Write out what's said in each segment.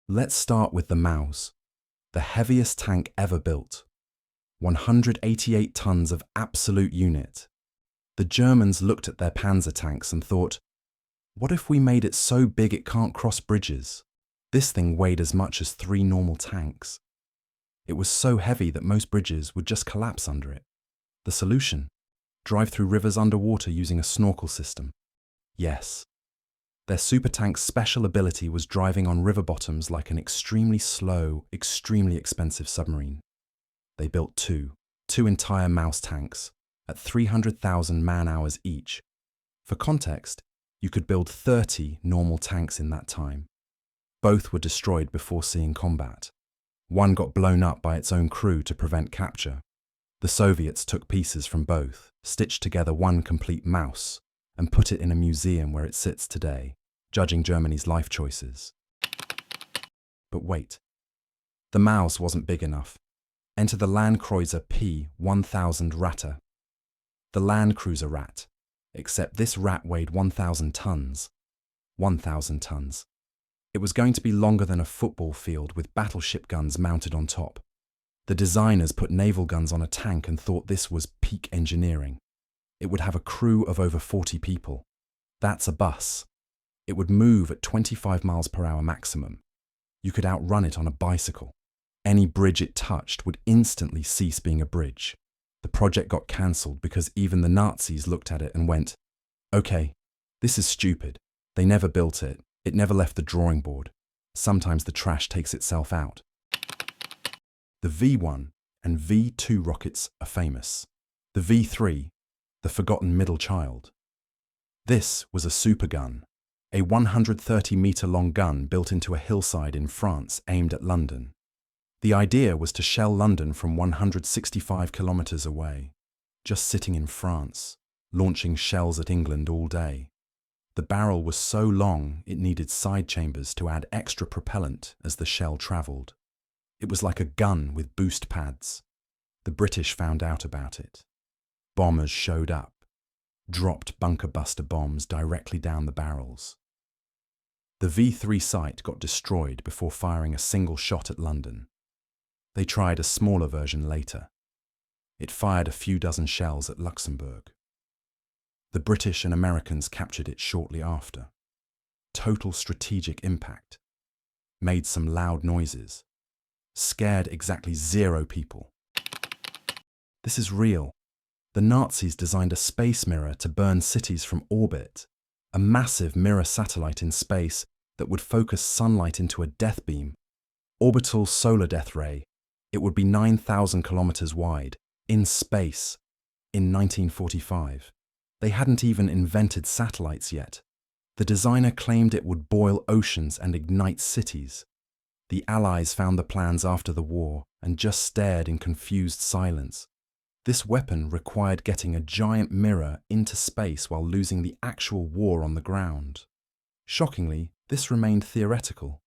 Let's start with the Maus, the heaviest tank ever built. 188 tons of absolute unit. The Germans looked at their Panzer tanks and thought, what if we made it so big it can't cross bridges? This thing weighed as much as 3 normal tanks. It was so heavy that most bridges would just collapse under it. The solution? Drive through rivers underwater using a snorkel system. Yes. Their supertank's special ability was driving on river bottoms like an extremely slow, extremely expensive submarine. They built two entire Maus tanks, at 300,000 man-hours each. For context, you could build 30 normal tanks in that time. Both were destroyed before seeing combat. One got blown up by its own crew to prevent capture. The Soviets took pieces from both, stitched together one complete Maus, and put it in a museum where it sits today, judging Germany's life choices. But wait. The Maus wasn't big enough. Enter the Landkreuzer P-1000 Ratte. The Landkreuzer Ratte, except this rat weighed 1,000 tons. 1,000 tons. It was going to be longer than a football field with battleship guns mounted on top. The designers put naval guns on a tank and thought this was peak engineering. It would have a crew of over 40 people. That's a bus. It would move at 25 miles per hour maximum. You could outrun it on a bicycle. Any bridge it touched would instantly cease being a bridge. The project got cancelled because even the Nazis looked at it and went, okay, this is stupid. They never built it. It never left the drawing board. Sometimes the trash takes itself out. The V1 and V2 rockets are famous. The V3, the forgotten middle child. This was a supergun, a 130-meter-long gun built into a hillside in France aimed at London. The idea was to shell London from 165 kilometers away, just sitting in France, launching shells at England all day. The barrel was so long it needed side chambers to add extra propellant as the shell travelled. It was like a gun with boost pads. The British found out about it. Bombers showed up, dropped bunker buster bombs directly down the barrels. The V3 site got destroyed before firing a single shot at London. They tried a smaller version later. It fired a few dozen shells at Luxembourg. The British and Americans captured it shortly after. Total strategic impact. Made some loud noises. Scared exactly 0 people. This is real. The Nazis designed a space mirror to burn cities from orbit. A massive mirror satellite in space that would focus sunlight into a death beam. Orbital solar death ray. It would be 9,000 kilometers wide, in space, in 1945. They hadn't even invented satellites yet. The designer claimed it would boil oceans and ignite cities. The Allies found the plans after the war and just stared in confused silence. This weapon required getting a giant mirror into space while losing the actual war on the ground. Shockingly, this remained theoretical.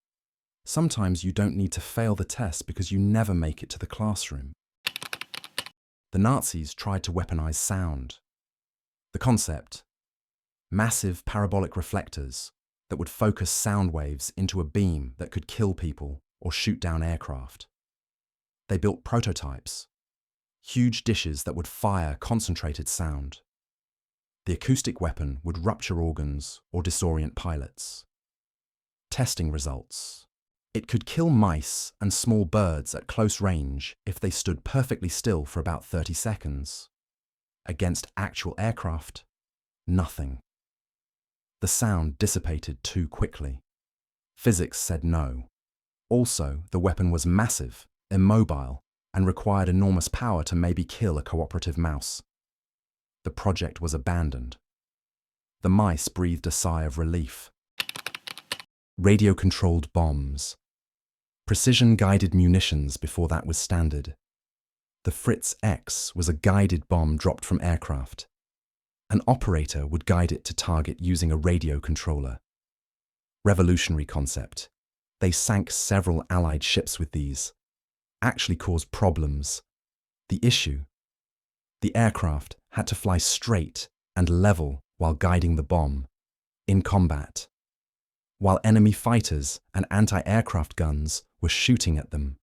Sometimes you don't need to fail the test because you never make it to the classroom. The Nazis tried to weaponize sound. The concept: massive parabolic reflectors that would focus sound waves into a beam that could kill people or shoot down aircraft. They built prototypes, huge dishes that would fire concentrated sound. The acoustic weapon would rupture organs or disorient pilots. Testing results: it could kill mice and small birds at close range if they stood perfectly still for about 30 seconds. Against actual aircraft, nothing. The sound dissipated too quickly. Physics said no. Also, the weapon was massive, immobile, and required enormous power to maybe kill a cooperative mouse. The project was abandoned. The mice breathed a sigh of relief. Radio-controlled bombs. Precision-guided munitions before that was standard. The Fritz X was a guided bomb dropped from aircraft. An operator would guide it to target using a radio controller. Revolutionary concept. They sank several Allied ships with these. Actually caused problems. The issue: the aircraft had to fly straight and level while guiding the bomb. In combat. while enemy fighters and anti-aircraft guns were shooting at them.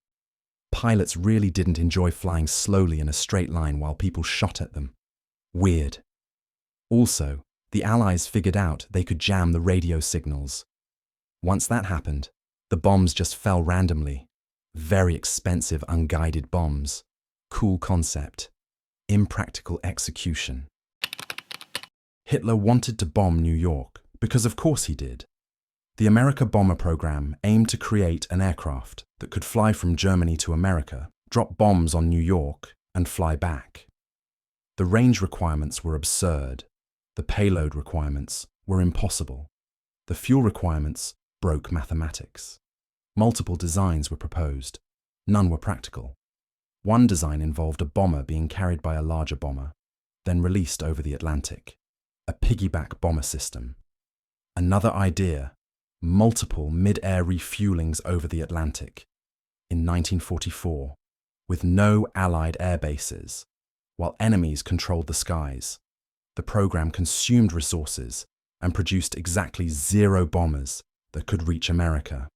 Pilots really didn't enjoy flying slowly in a straight line while people shot at them. Weird. Also, the Allies figured out they could jam the radio signals. Once that happened, the bombs just fell randomly. Very expensive unguided bombs. Cool concept. Impractical execution. Hitler wanted to bomb New York, because of course he did. The Amerika Bomber program aimed to create an aircraft that could fly from Germany to America, drop bombs on New York, and fly back. The range requirements were absurd. The payload requirements were impossible. The fuel requirements broke mathematics. Multiple designs were proposed. None were practical. One design involved a bomber being carried by a larger bomber, then released over the Atlantic. A piggyback bomber system. Another idea, multiple mid-air refuelings over the Atlantic. In 1944, with no Allied air bases, while enemies controlled the skies, the program consumed resources and produced exactly 0 bombers that could reach America.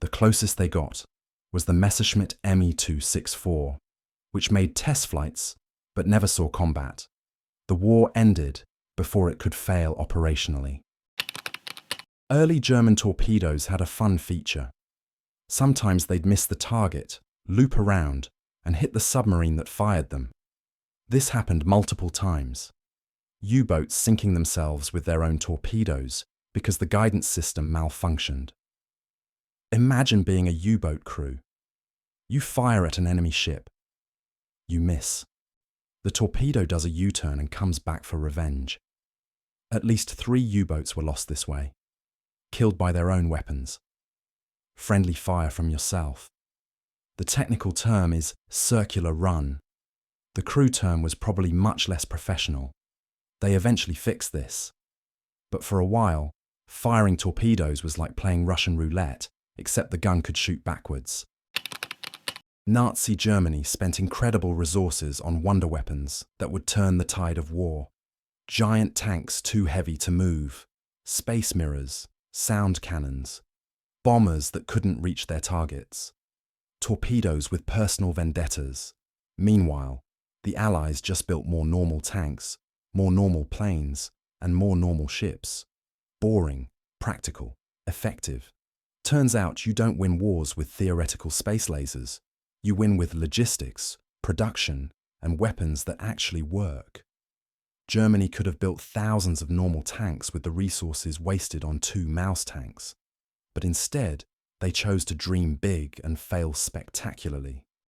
The closest they got was the Messerschmitt Me-264, which made test flights but never saw combat. The war ended before it could fail operationally. Early German torpedoes had a fun feature. Sometimes they'd miss the target, loop around, and hit the submarine that fired them. This happened multiple times. U-boats sinking themselves with their own torpedoes because the guidance system malfunctioned. Imagine being a U-boat crew. You fire at an enemy ship. You miss. The torpedo does a U-turn and comes back for revenge. At least 3 U-boats were lost this way, killed by their own weapons. Friendly fire from yourself. The technical term is circular run. The crew term was probably much less professional. They eventually fixed this. But for a while, firing torpedoes was like playing Russian roulette, except the gun could shoot backwards. Nazi Germany spent incredible resources on wonderweapons that would turn the tide of war. Giant tanks too heavy to move, space mirrors, sound cannons, bombers that couldn't reach their targets, torpedoes with personal vendettas. Meanwhile, the Allies just built more normal tanks, more normal planes, and more normal ships. Boring, practical, effective. Turns out you don't win wars with theoretical space lasers. You win with logistics, production, and weapons that actually work. Germany could have built thousands of normal tanks with the resources wasted on 2 mouse tanks. But instead, they chose to dream big and fail spectacularly.